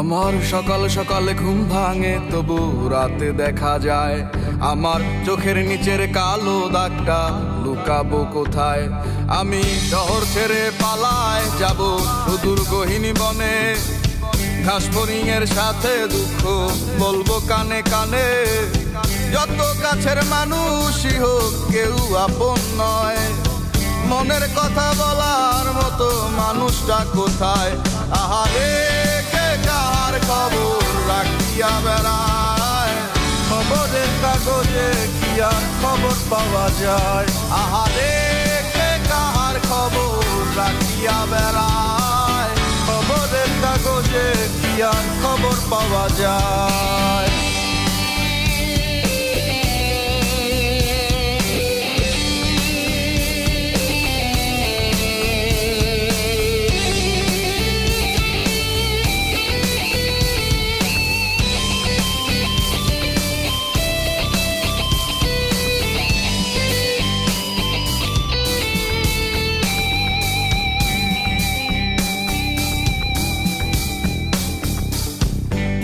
আমার সকাল সকালে ঘুম ভাঙে, তবু রাতে দেখা যায় আমার চোখের নিচের কালো দাগটা লুকাবো কোথায়। আমি শহর ছেড়ে পালায় যাব সুদূর গহীন বনে, ঘাস ফড়িংয়ের সাথে দুঃখ বলবো কানে কানে। যত কাছের মানুষই হোক কেউ আপন নয়, মনের কথা বলার মতো মানুষটা কোথায়? আহারে কে কার খবর রাখিয়া বেড়ায়, খবরের কাগজে কি আর খবর পাওয়া যায়। আহারে কে কার খবর রাখিয়া বেড়ায়, খবরের কাগজে কি আর খবর পাওয়া যায়।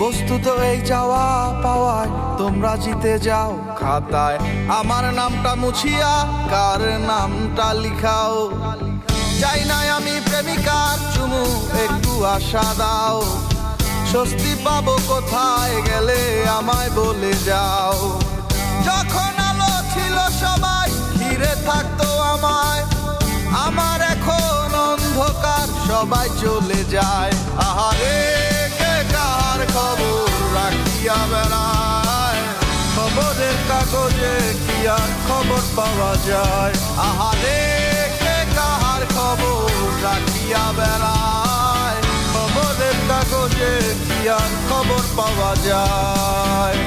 বস্তুত এই চাওয়া পাওয়ায় তোমরা জিতে যাও খাতায়, আমার নামটা মুছিয়া কার নামটা লিখাও। চাই নাই আমি প্রেমিকার চুমু, একটু আশা দাও। স্বস্তি পাবো কোথায় গেলে আমায় বলে যাও। যখন আলো ছিল সবাই ঘিরে থাকতো আমায়, আমার এখন অন্ধকার সবাই চলে যায়। আহারে কে কার খবর রাখিয়া বেড়ায়, খবরের কাগজে কি আর খবর পাওয়া যায়। আহারে কে কার খবর রাখিয়া বেড়ায়, খবরের কাগজে কি আর খবর পাওয়া যায়।